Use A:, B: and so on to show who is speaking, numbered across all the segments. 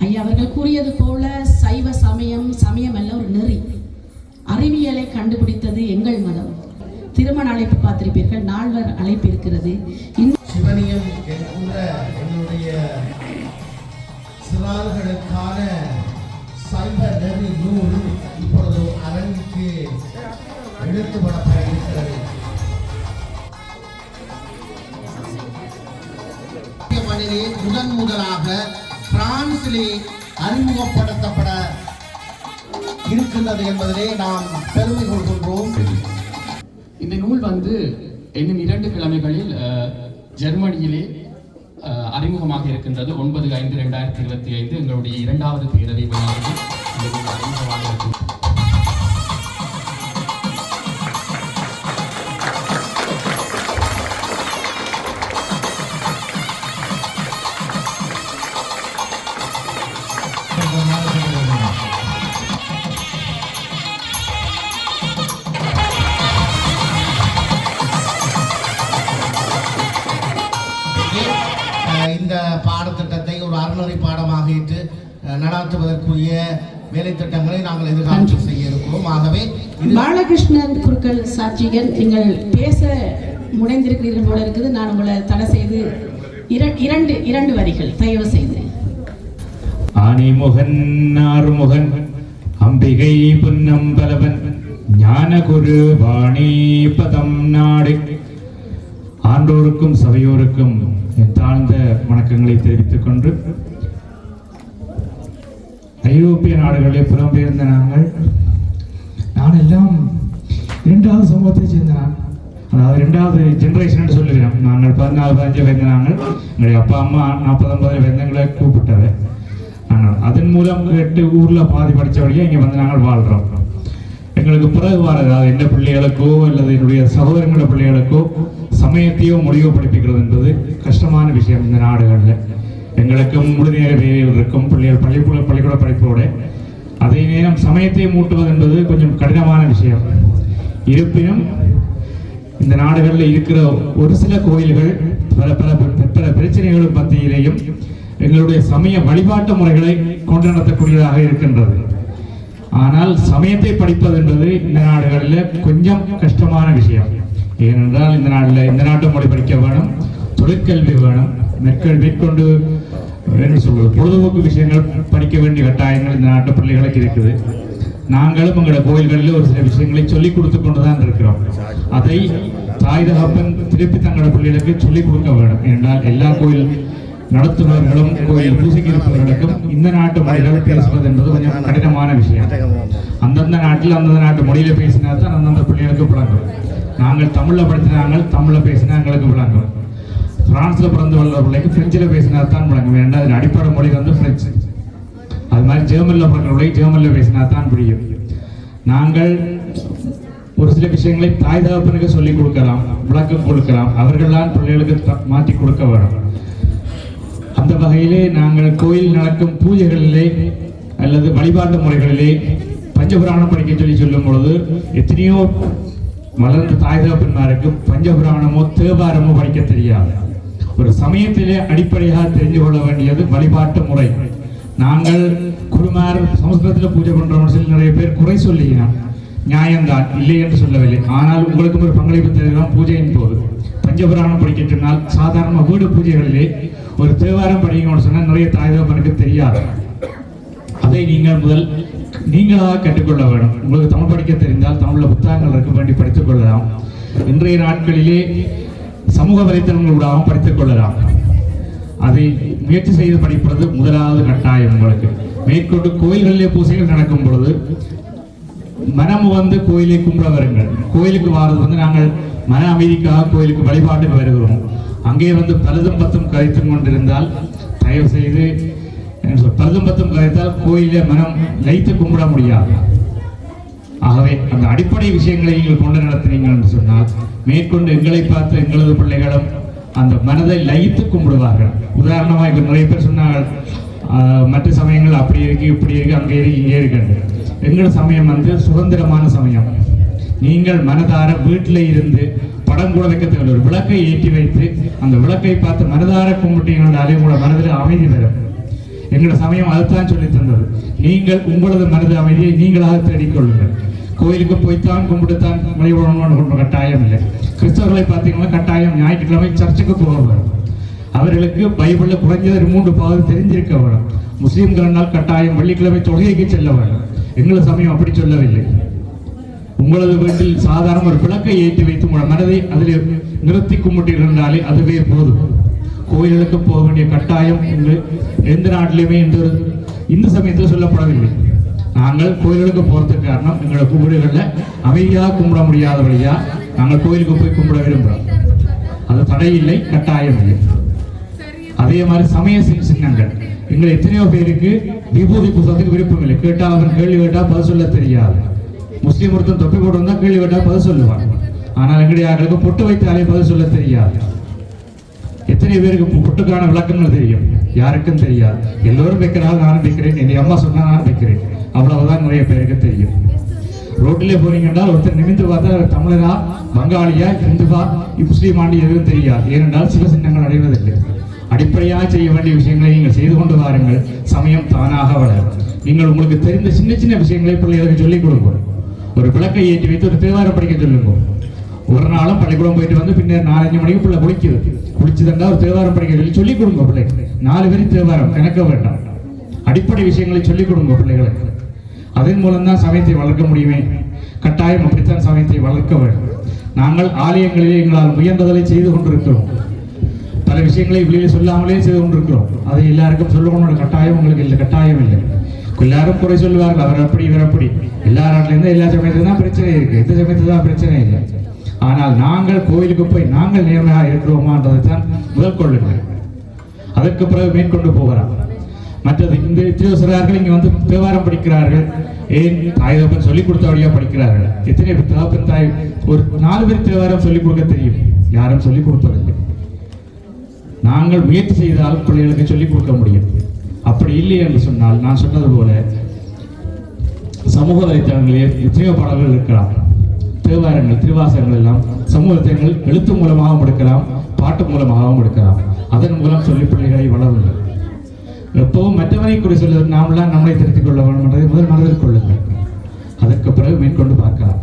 A: ஐயா அவர்கள் கூறியது போல சைவ சமயம் சமயம் அல்ல, ஒரு நெறி. அறிவியலை கண்டுபிடித்தது எங்கள் மதம். திருமண அழைப்பு பார்த்திருப்பீர்கள், நால்வர் அழைப்பு இருக்கிறது.
B: சிவனியம் என்கிற என்னுடைய சிறார்களுக்கான சைவ நெறி நூல் இப்பொழுது அரங்குக்கு எடுத்துப்படப்பட இருக்கிறது. முதலாக பிரான்சிலே அறிமுகப்படுத்தப்பட இருக்கின்றது என்பதிலே நாம் பெருமை கொள்கின்றோம்.
C: இந்த நூல் இன்னும் 2 கிழமைகளில் ஜெர்மனியிலே அறிமுகமாக இருக்கின்றது. 9/5/2025 எங்களுடைய 2வது பேரவை விழாவில் அறிமுகமாக இருக்கின்றது.
B: இந்த பாடத்திட்டத்தை ஒரு அறநெறி பாடமாக ஏற்று நடாத்துவதற்குரிய வேலை திட்டங்களை நாங்கள் எதிர்காலத்தில் செய்ய இருக்கிறோம். ஆகவே
A: பாலகிருஷ்ணன் குருக்கள் சாட்சிகள் நீங்கள் பேச முனைந்திருக்கிறீர்கள் போல இருக்குது. நான் உங்களை தடை செய்து இரண்டு வரிகள் தயவு செய்து.
D: ஆணிமுகன் ஆறுமுகன் அம்பிகை புன்னம்பலவன் ஞான குரு வாணி பதம் நாடு. ஆண்டோருக்கும் சபையோருக்கும் என் தாழ்ந்த வணக்கங்களை தெரிவித்துக் கொண்டு, ஐரோப்பிய நாடுகளிலே புலம்பெயர்ந்த நான் எல்லாம் 2வது சமூகத்தை சேர்ந்த அதாவது 2வது ஜெனரேஷன் சொல்லுகிறேன். நாங்கள் 14-15 வயது எங்களுடைய அப்பா அம்மா 40-50 வயதுங்களை கூப்பிட்டது. ஆனால் அதன் மூலம் கேட்டு ஊரில் பாதி படித்தபடியே இங்கே நாங்கள் வாழ்கிறோம். எங்களுக்கு பிறகு அதாவது எந்த பிள்ளைகளுக்கோ அல்லது என்னுடைய சகோதரங்களோட பிள்ளைகளுக்கோ சமயத்தையோ மொழியோ படிப்பிக்கிறது என்பது கஷ்டமான விஷயம். இந்த நாடுகளில் எங்களுக்கும் முழு நேர வேலைகள் இருக்கும், பிள்ளைகள் பள்ளிக்கூட படிப்போடு அதே நேரம் சமயத்தை மூட்டுவது என்பது கொஞ்சம் கடினமான விஷயம். இருப்பினும் இந்த நாடுகளில் இருக்கிற ஒரு சில கோயில்கள் பல பிரச்சனைகளும் மத்தியிலேயும் எங்களுடைய சமய வழிபாட்டு முறைகளை கொண்டு நடத்தக்கூடியதாக இருக்கின்றது. ஆனால் சமயத்தை படிப்பது என்பது இந்த நாடுகளில் கொஞ்சம் கஷ்டமான விஷயம். ஏனென்றால் இந்த நாட்டு மொழி படிக்க வேணும், தொழிற்கல்வி வேணும், மேற்கொண்டு என்ன சொல்வது பொழுதுபோக்கு விஷயங்கள் படிக்க வேண்டிய கட்டாயங்கள் இந்த நாட்டு பிள்ளைகளுக்கு இருக்குது. நாங்களும் எங்களோட கோயில்களில் ஒரு சில விஷயங்களை சொல்லிக் கொடுத்து கொண்டுதான் இருக்கிறோம். அதை தாய் தகப்பன் திருப்பி தங்களோட பிள்ளைகளுக்கு சொல்லிக் கொடுக்க வேண்டும். என்றால் எல்லா கோயில் நடத்துபவர்களும் கோயில் பூசைக்கு இருப்பவர்களுக்கும் இந்த நாட்டு மொழிகள் பேசுவது என்பது கொஞ்சம் கடினமான விஷயம். அந்தந்த நாட்டில் அந்தந்த நாட்டு மொழியில பேசினா தான் அந்தந்த பிள்ளைகளுக்கு விளங்கும். நாங்கள் தமிழில் படித்தினாங்கள், தமிழில் பேசினா எங்களுக்கு விளங்கும். பிரான்ஸில் பிறந்து வளர்ந்த பிள்ளைக்கு பிரெஞ்சில் பேசினா தான் விளங்கும். ஏன்னா அதன் அடிப்படை மொழி பிரெஞ்சு. அது மாதிரி ஜெர்மனில் பிறந்த பிள்ளை ஜெர்மனில் பேசினா தான் புரியும். நாங்கள் ஒரு சில விஷயங்களை தாய் தகப்பனுக்கு சொல்லிக் கொடுக்கலாம், விளக்கம் கொடுக்கலாம். அவர்கள்தான் பிள்ளைகளுக்கு மாற்றி கொடுக்க வேண்டும். அந்த வகையிலே நாங்கள் கோயில் நடக்கும் பூஜைகளிலே அல்லது வழிபாட்டு முறைகளிலே பஞ்சபுராணம் படிக்க சொல்லும் பொழுது எத்தனையோ வளர்ந்த தாய் தகப்பன்மாருக்கு பஞ்சபுராணமோ தேவாரமோ படிக்க தெரியாது. ஒரு சமயத்திலே அடிப்படையாக தெரிந்து கொள்ள வேண்டியது வழிபாட்டு முறை. நாங்கள் குருமார் சமஸ்கிருதத்தில் பூஜை பண்றோம் சொல்லி நிறைய பேர் குறை சொல்லினான். நியாயம்தான், இல்லை என்று சொல்லவில்லை. ஆனால் உங்களுக்கு ஒரு பங்களிப்பு தெரியும். பூஜையின் போது பஞ்சபுராணம் படிக்க சொன்னால் சாதாரண வீடு பூஜைகளிலே ஒரு தேவாரம் படிக்கணும்னு சொன்னால் நிறைய தாய் தகப்பனுக்கு தெரியாது. அதை நீங்களாக கற்றுக்கொள்ள வேண்டும். உங்களுக்கு தமிழ் படிக்க தெரிந்தால் தமிழ்ல புத்தகங்கள் இருக்க வேண்டி படித்துக் கொள்ளலாம். இன்றைய நாட்களிலே சமூக வலைத்தளங்களூடாகவும் படித்துக் கொள்ளலாம். அதை முயற்சி செய்து படிப்பது முதலாவது கட்டாயம். உங்களுக்கு மேற்கொண்டு கோயில்களிலே பூசைகள் நடக்கும் பொழுது மனம் கோயிலை கும்பிட வருங்கள். கோயிலுக்கு வாரது நாங்கள் மன அமைதிக்காக கோயிலுக்கு வழிபாட்டுக்கு வருகிறோம். அங்கே பலதும் பத்தும் கரைத்தும் கொண்டிருந்தால் தயவு செய்து பலதும் பத்தும் கரைத்தால் கோயிலே மனம் லைத்து கும்பிட முடியாது. ஆகவே அந்த அடிப்படை விஷயங்களை நீங்கள் கொண்டு நடத்தினீர்கள் என்று சொன்னால் மேற்கொண்டு எங்களை பார்த்து எங்களது பிள்ளைகளும் அந்த மனதை லயித்து கும்பிடுவார்கள். உதாரணமாக இப்போ நிறைய பேர் சொன்னார்கள் மற்ற சமயங்கள் அப்படி இருக்கு, இப்படி இருக்கு, அங்கே இருக்கு, இங்கே இருக்கு. எங்கள் சமயம் சுதந்திரமான சமயம். நீங்கள் மனதார வீட்டில் இருந்து படம் கூட வைக்க தேவையில்லை, ஒரு விளக்கை ஏற்றி வைத்து அந்த விளக்கை பார்த்து மனதார கும்பிட்டீங்கன்னாலே உங்களோட மனதில் அமைதி வரும். எங்களோட சமயம் அதைத்தான் சொல்லி தந்தது. நீங்கள் உங்களது மனது அமைதியை நீங்களாக தேடிக்கொள்ளுங்கள். கோயிலுக்கு போய்த்தான் கும்பிட்டுத்தான் வழிபடணும்னு கொண்ட கட்டாயம் இல்லை. கிறிஸ்தவர்களை பார்த்தீங்கன்னா கட்டாயம் ஞாயிற்றுக்கிழமை சர்ச்சுக்கு போக வேணும். அவர்களுக்கு பைபிளில் குறைஞ்சது 3 பாகம் தெரிஞ்சிருக்க வேணும். முஸ்லீம்களால் கட்டாயம் வெள்ளிக்கிழமை தொழுகைக்கு செல்ல வேண்டும். எங்களது சமயம் அப்படி சொல்லவில்லை. உங்களது வீட்டில் சாதாரண ஒரு விளக்கை ஏற்றி வைத்து உங்களோட மனதை அதில் நிறுத்தி கும்பிட்டு இருந்தாலே அதுவே போதும். கோயில்களுக்கு போக வேண்டிய கட்டாயம் எந்த நாட்டிலுமே இந்த சமயத்தில் சொல்லப்படவில்லை. நாங்கள் கோயில்களுக்கு போகிறதுக்கு காரணம் எங்களோட வீடுகளில் அமைதியாக கும்பிட முடியாத வழியா நாங்கள் கோயிலுக்கு போய் கும்பிட விரும்புகிறோம். அது தடையில்லை, கட்டாயம் இல்லை. அதே மாதிரி சமய சின்னங்கள் எங்கள் எத்தனையோ பேருக்கு விபூதி புத்தகத்துக்கு விருப்பம் இல்லை. கேட்டால் அவன் கேள்வி கேட்டால் பதில் சொல்ல தெரியாது. முஸ்லீம் ஒருத்தன் தொப்பி போட்டு வந்தால் கேள்வி கேட்டால் பதில் சொல்லுவான். ஆனால் எங்களுடைய ஆட்களுக்கு பொட்டு வைத்தாலே பதில் சொல்ல தெரியாது. எத்தனை பேருக்கு பொட்டுக்கான விளக்கங்கள் தெரியும்? யாருக்கும் தெரியாது. எல்லோரும் வைக்கிறாள், நானும் வைக்கிறேன், என் அம்மா சொன்னா நான் வைக்கிறேன், அவ்வளவுதான் நிறைய பேருக்கு தெரியும். ரோட்டிலே போறீங்க என்றால் ஒருத்தர் நிமிந்து பார்த்தா தமிழரா, பங்காளியா, இந்துவா, முஸ்லீமாண்டி எதுவும் தெரியாது. ஏனென்றால் சில சின்னங்கள் அடைவதில்லை. அடிப்படையாக செய்ய வேண்டிய விஷயங்களை நீங்கள் செய்து கொண்டு வாருங்கள். சமயம் தானாக வளரும். நீங்கள் உங்களுக்கு தெரிந்த சின்ன சின்ன விஷயங்களை பிள்ளைகளுக்கு சொல்லிக் கொடுங்க. ஒரு விளக்கை ஏற்றி வைத்து ஒரு தேவாரம் படிக்க சொல்லுங்க. ஒரு நாளும் பள்ளிக்கூடம் போயிட்டு வந்து பின்னர் 4-5 மணிக்கு பிள்ளை குளிச்சுதண்டா ஒரு தேவாரம் படிக்க சொல்லிக் கொடுங்க. பிள்ளை 4 பேர் தேவாரம் கணக்க வேண்டாம். அடிப்படை விஷயங்களை சொல்லிக் கொடுங்க பிள்ளைகளுக்கு. அதன் மூலம்தான் சமயத்தை வளர்க்க முடியுமே. கட்டாயம் அப்படித்தான் சமயத்தை வளர்க்க வேண்டும். நாங்கள் ஆலயங்களிலே எங்களால் முயன்றதை செய்து கொண்டிருக்கிறோம். பல விஷயங்களை வெளியில் சொல்லாமலே செய்து கொண்டிருக்கிறோம். அதை எல்லாருக்கும் சொல்லணும்னு கட்டாயம் உங்களுக்கு இல்லை, கட்டாயம் இல்லை. எல்லாரும் குறை சொல்லுவார்கள், அவர் அப்படி இவர் அப்படி. எல்லா நாட்டிலேருந்து எல்லா சமயத்துல தான் பிரச்சனை இருக்கு, எந்த சமயத்துல தான் பிரச்சனை இல்லை. ஆனால் நாங்கள் கோயிலுக்கு போய் நாங்கள் நேர்மையாக இருக்கிறோமான்றதை தான் முதல் கொள்ளுங்கள். அதற்கு பிறகு மேற்கொண்டு போகிறார். மற்றது இந்த சிறார்கள் இங்கே வந்து தேவாரம் படிக்கிறார்கள். ஏன் தாய் தகப்பன் சொல்லிக் கொடுத்த வழியா படிக்கிறார்கள். எத்தனை தகப்பன் தாய் ஒரு 4 பேர் தேவாரம் சொல்லிக் கொடுக்க தெரியும், யாரும் சொல்லிக் கொடுப்பதில்லை. நாங்கள் முயற்சி செய்தால் பிள்ளைகளுக்கு சொல்லிக் கொடுக்க முடியும். அப்படி இல்லை என்று சொன்னால் நான் சொன்னது போல சமூக வலைத்தளங்களிலே எத்தனையோ பாடல்கள் இருக்கலாம். தேவாரங்கள், திருவாசகங்கள் எல்லாம் சமூக வலைத்தளங்கள் எழுத்து மூலமாகவும் எடுக்கலாம், பாட்டு மூலமாகவும் எடுக்கலாம். அதன் மூலம் சொல்லி பிள்ளைகளை வளருங்கள். எப்பவும் மற்றவரை கூட சொல்வது நாமெல்லாம் நம்மளை திருத்திக் கொள்ள வேண்டும் என்பதை முதல் மனதில் கொள்ளுங்கள். அதற்கு பிறகு மேற்கொண்டு பார்க்கலாம்.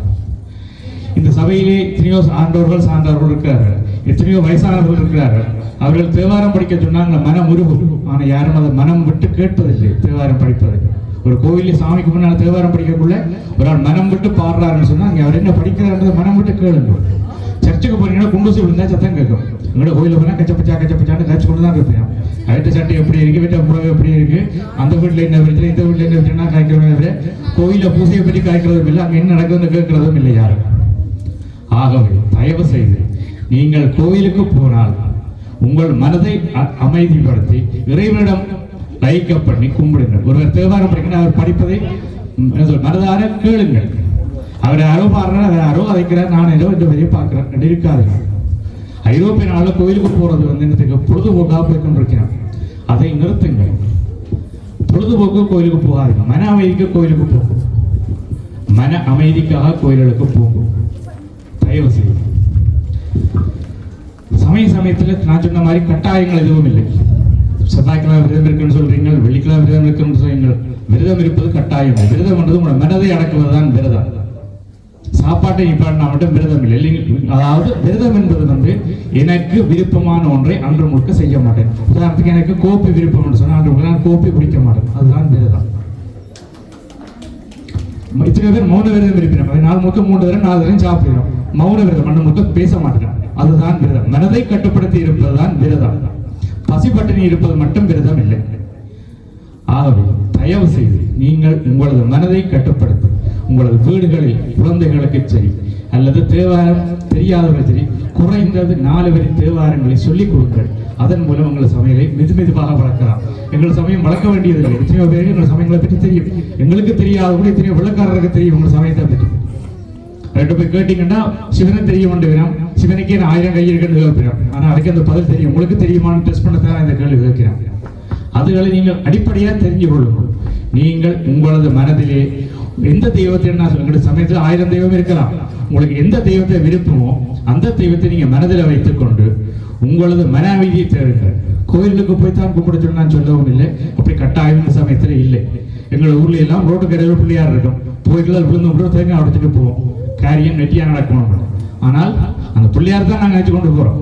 D: இந்த சபையிலே எத்தனையோ ஆண்டோர்கள் சான்றவர்கள் இருக்கிறார்கள், எத்தனையோ வயசானவர்கள் இருக்கிறார்கள். அவர்கள் தேவாரம் படிக்க சொன்னாங்க, மனம் உருகும். ஆனால் யாரும் அதை மனம் விட்டு கேட்பதில்லை. தேவாரம் படிப்பது ஒரு கோயிலில் சாமிக்கு முன்னால் தேவாரம் படிக்கக்குள்ள ஒரு ஆள் மனம் விட்டு பாடுறாருன்னு சொன்னா அங்கே அவர் என்ன படிக்கிறாருன்றதை மனம் விட்டு கேளுங்க. சர்ச்சுக்கு போனீங்கன்னா குண்டூசி விழுந்தா சத்தம் கேட்கும். எங்களோட கோயிலில் போனால் கச்சப்பச்சான்னு கச்சு கொண்டு தான் கேட்பேன். அடுத்த சட்டை எப்படி இருக்கு, வீட்டை புறவை எப்படி இருக்கு, அந்த வீட்டில் என்ன பிரச்சனை, இந்த வீட்டில் என்ன பிரச்சனை காய்க்கிறோம். கோயிலில் பூசையை பற்றி காய்க்கிறதும் இல்லை, அங்கே என்ன நடக்குதுன்னு கேட்கறதும் இல்லை யாரும். ஆகவே தயவு செய்து நீங்கள் கோயிலுக்கு போனால் உங்கள் மனதை அமைதிப்படுத்தி இறைவனிடம் லைக்க பண்ணி கும்பிடுங்கள். ஒருவர் தேவாரம் படிக்கணும், அவர் படிப்பதை மனதார கேளுங்கள். அவர் யாரோ பாடுறார், அவர் யாரோ அதைக்கிறார், நான் ஏதோ இந்த வரையை பார்க்கிறேன் இருக்காதுங்க. ஐரோப்பிய நாளில் கோயிலுக்கு போறது வந்து என்னத்துக்கு பொழுதுபோக்காக போய் கொண்டிருக்கிறான். அதை நிறுத்துங்கள். பொழுதுபோக்கு கோயிலுக்கு போகாதுங்க. மன அமைதிக்கு கோயிலுக்கு போகும். மன அமைதிக்காக கோயில்களுக்கு போகும். தயவு செய்து சமயத்தில் நான் சொன்ன மாதிரி கட்டாயங்கள் எதுவும் இல்லை. செவ்வாய்க்கிழமை விரதம் இருக்குன்னு சொல்றீங்க, வெள்ளிக்கிழமை விரதம் இருக்குன்னு சொல்றீங்க. விரதம் இருப்பது கட்டாயம். விரதம் என்றது உங்களோட மனதை அடக்குவதுதான் விரதம். சாப்பாட்டை நிப்பாட்டினா மட்டும் விரதம் இல்லை. அதாவது விரதம் என்பது வந்து எனக்கு விருப்பமான ஒன்றை அன்று முழுக்க செய்ய மாட்டேன். உதாரணத்துக்கு எனக்கு கோப்பி விருப்பம் என்று சொன்னால் அன்று முழுக்க நான் கோப்பி குடிக்க மாட்டேன். அதுதான் விரதம். இத்தனை பேர் மௌன விரதம் இருப்பினோம். நாள் முழுக்க 3 தடவை 4 தடவை சாப்பிடுறோம். மௌன விரதம் அன்று முழுக்க பேச மாட்டேன். அதுதான் விரதம். மனதை கட்டுப்படுத்தி இருப்பதுதான் விரதம். பசிப்பட்டினி இருப்பது மட்டும் விரதம் இல்லை. ஆகவே தயவு செய்து நீங்கள் உங்களது மனதை கட்டுப்படுத்தி உங்களது வீடுகளில் குழந்தைகளுக்கு சரி அல்லது தேவாரம் தெரியாதவர்கள் சரி குறைந்தது 4 வரி தேவாரங்களை சொல்லிக் கொடுங்கள். அதன் மூலம் உங்கள் சமையலை மெதுமெதுவாக வளர்க்கலாம். எங்கள் சமயம் வளர்க்க வேண்டியதில்லை. எத்தனையோ பேருக்கு எங்கள் சமயங்களை பற்றி தெரியும். எங்களுக்கு தெரியாத கூட எத்தனையோ வெள்ளக்காரருக்கு தெரியும் உங்கள் சமயத்தை பற்றி. ரெண்டு போய் கேட்டீங்கன்னா சிவனை தெரியும், சிவனுக்கே 1000 கை இருக்குன்னு கேட்கிறோம். ஆனால் அதுக்கு அந்த பதில் தெரியும். உங்களுக்கு தெரியுமான்னு டெஸ்ட் பண்ணத்தான் இந்த கேள்வி கேட்கிறேன். அதுகளை நீங்கள் அடிப்படையாக தெரிஞ்சு கொள்ளுங்கள். நீங்கள் உங்களது மனதிலே எந்த தெய்வத்தை நான் சொல்லுங்க, சமயத்தில் 1000 தெய்வம் இருக்கலாம். உங்களுக்கு எந்த தெய்வத்தை விருப்பமோ அந்த தெய்வத்தை நீங்க மனதில் வைத்துக் கொண்டு உங்களது மன அமைதியை தேடுங்கள். கோயிலுக்கு போய் தான் கும்பிட சொன்னு நான் சொல்லவும் இல்லை. அப்படி கட்டாயம் இந்த சமயத்தில் இல்லை. எங்கள் ஊர்ல எல்லாம் ரோட்டு கரையில் பிள்ளையார் இருக்கும். போய்கள் விழுந்து தேங்காய் உடைச்சிட்டு போவோம். காரியம் நெட்டியாக நடக்கணும். ஆனால் அந்த பிள்ளையார் தான் நாங்கள் நினைச்சு கொண்டு போகிறோம்.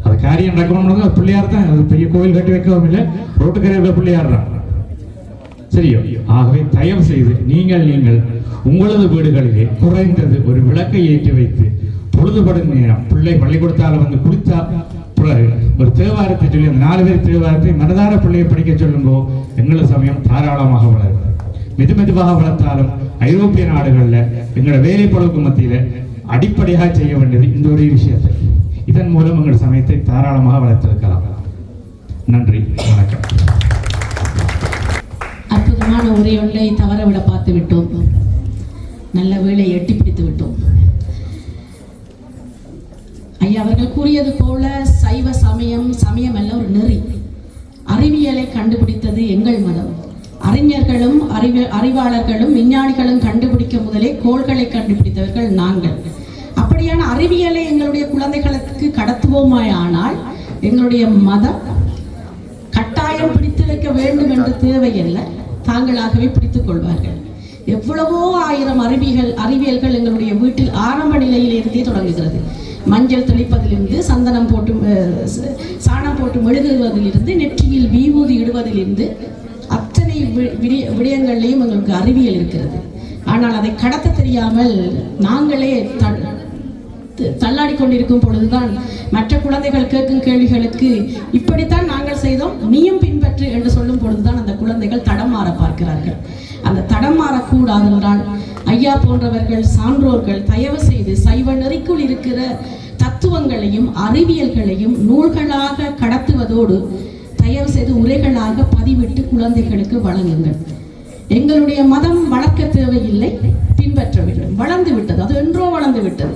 D: அது காரியம் நடக்கணும்னு பிள்ளையார் தான். அது பெரிய கோயில் கட்டி வைக்கவும் இல்லை. ரோட்டு கரையில் பிள்ளையார் தான். சரியோ? ஆகவே தயவு செய்து நீங்கள் உங்களது வீடுகளிலே குறைந்தது ஒரு விளக்கை ஏற்றி வைத்து பொழுதுபடும் நேரம் பிள்ளை பள்ளிக்கூடத்தால் வந்து குளித்தா ஒரு தேவாரத்தை சொல்லி அந்த 4 பேர் தேவாரத்தை மனதார பிள்ளையை படிக்க சொல்லுங்கோ. எங்களது சமயம் தாராளமாக வளரும். மெதுமெதுவாக வளர்த்தாலும் ஐரோப்பிய நாடுகளில் எங்களோட வேலை பொழுதுக்கு மத்தியில் அடிப்படையாக செய்ய வேண்டியது இந்த ஒரு விஷயத்தை. இதன் மூலம் எங்கள் சமயத்தை தாராளமாக வளர்த்திருக்கலாம். நன்றி, வணக்கம்.
A: அற்புதமான உரை ஒன்றை தவறவிட பார்த்து விட்டோம். நல்ல வேளை எட்டி பிடித்து விட்டோம். ஐயா அவர்கள் கூறியது போல சைவ சமயம் அல்ல, ஒரு நெறி. அறிவியலை கண்டுபிடித்தது எங்கள் மதம். அறிஞர்களும் அறிவாளர்களும் விஞ்ஞானிகளும் கண்டுபிடிக்க முதலே கோள்களை கண்டுபிடித்தவர்கள் நாங்கள். அப்படியான அறிவியலை எங்களுடைய குழந்தைகளுக்கு கடத்துவோமானால் எங்களுடைய மதம் கட்டாயம் பிடித்து வைக்க வேண்டும் என்று தேவையில்லை, தாங்களாகவே பிடித்துக் கொள்வார்கள். எவ்வளவோ ஆயிரம் அறிவியல்கள் எங்களுடைய வீட்டில் ஆரம்ப நிலையிலிருந்தே தொடங்குகிறது. மஞ்சள் தெளிப்பதிலிருந்து, சந்தனம் போட்டு சாணம் போட்டு மெழுகுவதிலிருந்து, நெற்றியில் விபூதி இடுவதிலிருந்து அத்தனை விடயங்கள்லையும் எங்களுக்கு அறிவியல் இருக்கிறது. ஆனால் அதை கடத்த தெரியாமல் நாங்களே தள்ளாடி கொண்டிருக்கும் பொழுதுதான் மற்ற குழந்தைகள் கேட்கும் கேள்விகளுக்கு இப்படித்தான் நாங்கள் செய்தோம், நீயும் பின்பற்று என்று சொல்லும் பொழுதுதான் அந்த குழந்தைகள் தடம் மாற பார்க்கிறார்கள். அந்த தடம் மாறக்கூடாது என்றால் ஐயா போன்றவர்கள் சான்றோர்கள் தயவு செய்து சைவ நெறிக்குள் இருக்கிற தத்துவங்களையும் அறிவியல்களையும் நூல்களாக கடத்துவதோடு தயவு செய்து உரைகளாக பதிவிட்டு குழந்தைகளுக்கு வழங்குங்கள். எங்களுடைய மதம் வளர்க்க தேவையில்லை, பின்பற்ற வேண்டும். வளர்ந்து விட்டது, அது என்றோ வளர்ந்து விட்டது,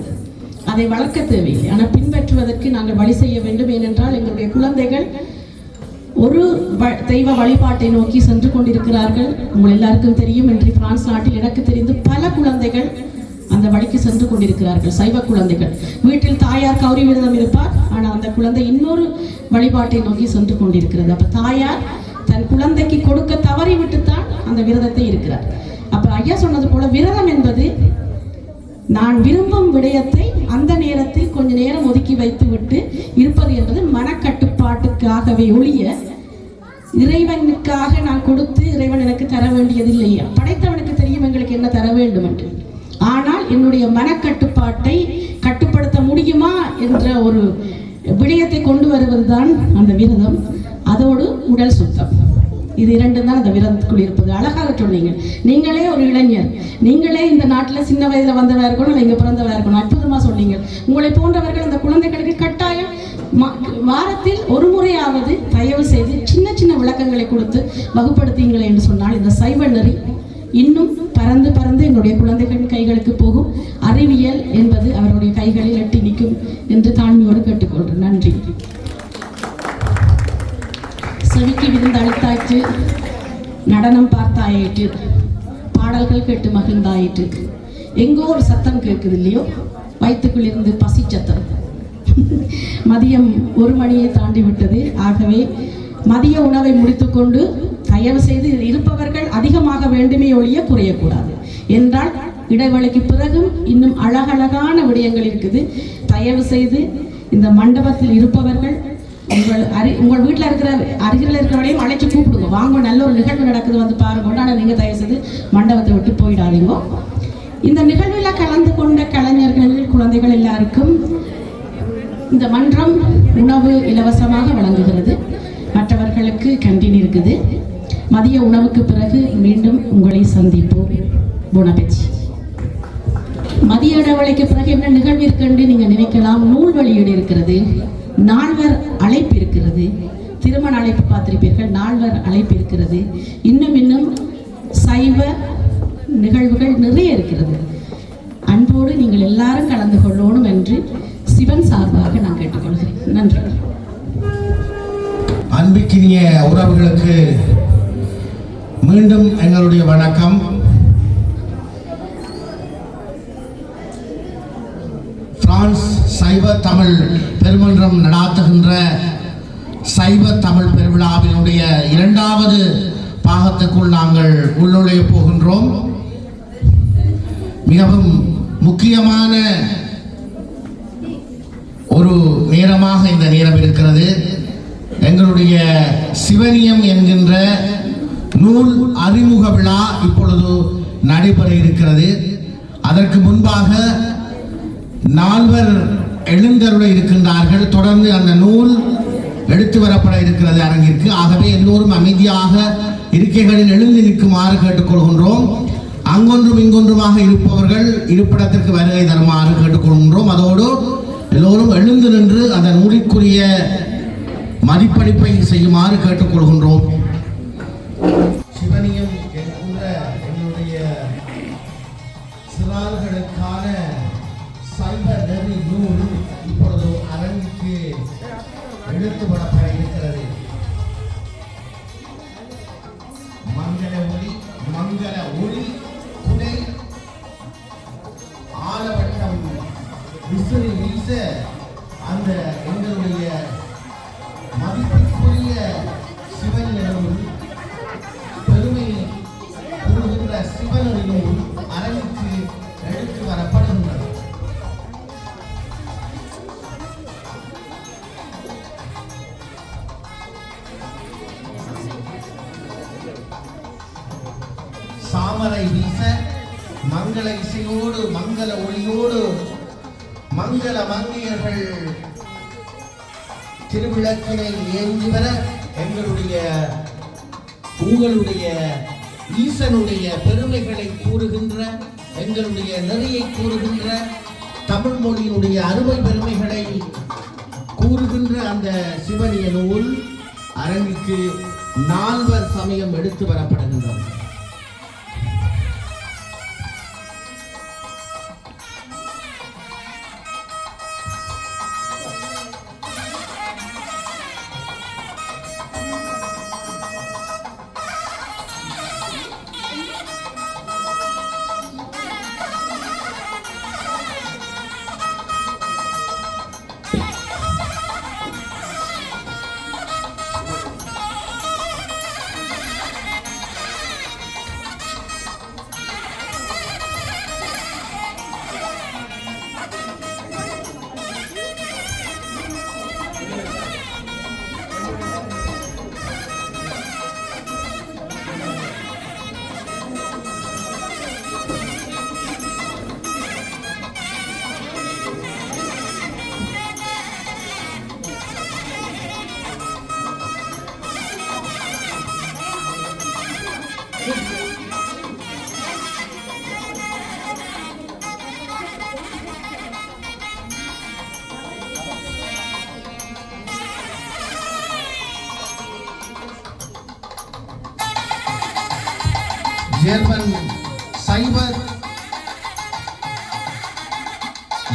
A: அதை வளர்க்க தேவையில்லை. ஆனால் பின்பற்றுவதற்கு நாங்கள் வழி செய்ய வேண்டும். ஏனென்றால் எங்களுடைய குழந்தைகள் ஒரு தெய்வ வழிபாட்டை நோக்கி சென்று கொண்டிருக்கிறார்கள். உங்கள் எல்லாருக்கும் தெரியும், இன்று பிரான்ஸ் நாட்டில் எனக்கு தெரிந்து பல குழந்தைகள் அந்த வழிக்கு சென்று கொண்டிருக்கிறார்கள். சைவ குழந்தைகள் வீட்டில் தாயார் கௌரி விரதம் இருப்பார், ஆனால் அந்த குழந்தை இன்னொரு வழிபாட்டை நோக்கி சென்று கொண்டிருக்கிறது. அப்ப தாயார் தன் குழந்தைக்கு கொடுக்க தவறிவிட்டுத்தான் அந்த விரதத்தை இருக்கிறார். அப்ப ஐயா சொன்னது போல விரதம் என்பது நான் விரும்பும் விடயத்தை அந்த நேரத்தில் கொஞ்ச நேரம் ஒதுக்கி வைத்து விட்டு இருப்பது என்பது மனக்கட்டுப்பாட்டுக்காகவே ஒழிய இறைவனுக்காக நான் கொடுத்து இறைவன் எனக்கு தர வேண்டியதில்லையா. படைத்தவனுக்கு தெரியும் எங்களுக்கு என்ன தர வேண்டும் என்று. ஆனால் என்னுடைய மனக்கட்டுப்பாட்டை கட்டுப்படுத்த முடியுமா என்ற ஒரு விடயத்தை கொண்டு வருவதுதான் அந்த விரதம். அதோடு உடல் சுத்தம், இது இரண்டும் தான் அந்த விரதத்துக்குள் இருப்பது. அழகாக சொன்னீங்க. நீங்களே ஒரு இளைஞர், நீங்களே இந்த நாட்டில் சின்ன வயதில் வந்தவா இருக்கணும், இல்லை இங்கே பிறந்தவா இருக்கணும். அற்புதமாக சொன்னீங்க. உங்களை போன்றவர்கள் அந்த குழந்தைகளுக்கு கட்டாயம் வாரத்தில் ஒரு முறையாவது தயவு செய்து சின்ன சின்ன விளக்கங்களை கொடுத்து வகுப்படுத்தீங்களே என்று சொன்னால் இந்த சைவ நெறி இன்னும் பறந்து பறந்து எங்களுடைய குழந்தைகளின் கைகளுக்கு போகும். அறிவியல் என்பது அவருடைய கைகளில் எட்டி நிற்கும் என்று தாழ்மையோடு கேட்டுக்கொள்கிறேன். நன்றி. செவிக்கு விருந்து அழுத்தாயிற்று, நடனம் பார்த்தாயிற்று, பாடல்கள் கேட்டு மகிழ்ந்தாயிற்று. எங்கோ ஒரு சத்தம் கேட்குது இல்லையோ, வயிற்றுக்குள் இருந்து பசி சத்தம். மதியம் 1 மணியை தாண்டி விட்டது. ஆகவே மதிய உணவை முடித்துக்கொண்டு தயவு செய்து இருப்பவர்கள் அதிகமாக வேண்டுமே ஒழிய குறையக்கூடாது. என்றால் இடைவெளிக்கு பிறகும் இன்னும் அழகழகான விடயங்கள் இருக்குது. தயவு செய்து இந்த மண்டபத்தில் இருப்பவர்கள் உங்கள் வீட்டில் இருக்கிற அருகில் இருக்கிறவரையும் அழைச்சி கூப்பிடுங்க. வாங்க, நல்ல ஒரு நிகழ்வு நடக்குது, வந்து பாருங்க. ஆனால் நீங்கள் தயவு செய்து மண்டபத்தை விட்டு போயிடாதீங்க. இந்த நிகழ்வில் கலந்து கொண்ட கலைஞர்கள், குழந்தைகள் எல்லாருக்கும் இந்த மன்றம் உணவு இலவசமாக வழங்குகிறது. மற்றவர்களுக்கு கேண்டீன் இருக்குது. மதிய உணவுக்கு பிறகு மீண்டும் உங்களை சந்திப்போம். போனபெச்சி. மதிய இடைவேளைக்கு பிறகு என்ன நிகழ்வு இருக்குன்னு நீங்க நினைக்கலாம். நூல் வெளியீடு இருக்கிறது, நால்வர் அழைப்பு இருக்கிறது, திருமண அழைப்பு பார்த்திருப்பீர்கள், நால்வர் அழைப்பு இருக்கிறது. இன்னும் சைவ நிகழ்வுகள் நிறைய இருக்கிறது. அன்போடு நீங்கள் எல்லாரும் கலந்து கொள்ளணும் என்று சிவன் சார்பாக நான் கேட்டுக்கொள்கிறேன். நன்றி.
B: அன்பிற்கினிய உறவுகளுக்கு மீண்டும் எங்களுடைய வணக்கம். பிரான்ஸ் சைவ தமிழ் பெருமன்றம் நடாத்துகின்ற சைவ தமிழ் பெருவிழாவினுடைய இரண்டாவது பாகத்துக்குள் நாங்கள் உள்நுழைய போகின்றோம். மிகவும் முக்கியமான ஒரு நேரமாக இந்த நேரம் இருக்கிறது. எங்களுடைய சிவனியம் என்கின்ற நூல் அறிமுக விழா இப்பொழுது நடைபெற இருக்கிறது. அதற்கு முன்பாக 4 எழுந்தருள இருக்கின்றார்கள். தொடர்ந்து அந்த நூல் எடுத்து வரப்பட இருக்கிறது அரங்கிற்கு. ஆகவே எல்லோரும் அமைதியாக இருக்கைகளில் எழுந்து நிற்குமாறு கேட்டுக்கொள்கின்றோம். அங்கொன்றும் இங்கொன்றுமாக இருப்பவர்கள் இருப்பிடத்திற்கு வருகை தருமாறு கேட்டுக்கொள்கின்றோம். அதோடு எல்லோரும் எழுந்து நின்று அந்த நூலிற்குரிய மதிப்பளிப்பை செய்யுமாறு கேட்டுக்கொள்கின்றோம். சிவனியம் என்கின்ற என்னுடைய சிறார்களுக்கான சைவ நெறி நூல் இப்பொழுது அரங்குக்கு எடுத்து வரப்பட இருக்கிறது. மங்கள ஒளி குடை ஆலவட்டம் விசிறி வீச அந்த எங்களுடைய மதிப்புக்குரிய சிவனியனும் பெருமை கூறுகின்ற சிவனியனும் அரங்குக்கு எடுத்து வரப்படுகின்றது. சாமரை வீச மங்கள இசையோடு மங்கள ஒளியோடு மங்கள மங்கையர்கள் திருவிளக்கினை ஏந்தி வர உங்களுடைய ஈசனுடைய பெருமைகளை கூறுகின்ற எங்களுடைய நெறியை கூறுகின்ற தமிழ் மொழியினுடைய அருமை பெருமைகளை கூறுகின்ற அந்த சிவனிய நூல் அரங்குக்கு 4 சமயம் எடுத்து வரப்படுகின்றது.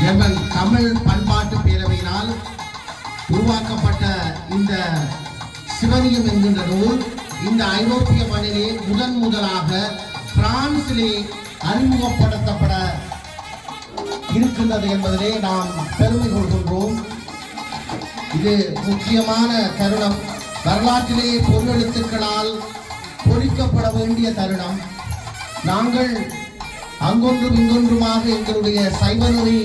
B: ஜெர்மன் தமிழ் பண்பாட்டு பேரவையினால் உருவாக்கப்பட்ட இந்த சிவனியம் என்கின்ற நூல் இந்த ஐரோப்பிய மண்ணிலே முதலாக பிரான்சிலே அறிமுகப்படுத்தப்பட இருக்கின்றது என்பதிலே நாம் பெருமை கொள்கின்றோம். இது முக்கியமான தருணம். வரலாற்றிலே பொருளெழுத்துக்களால் பொறிக்கப்பட வேண்டிய தருணம். நாங்கள் அங்கொன்றும் இங்கொன்றுமாக எங்களுடைய சைவநெறி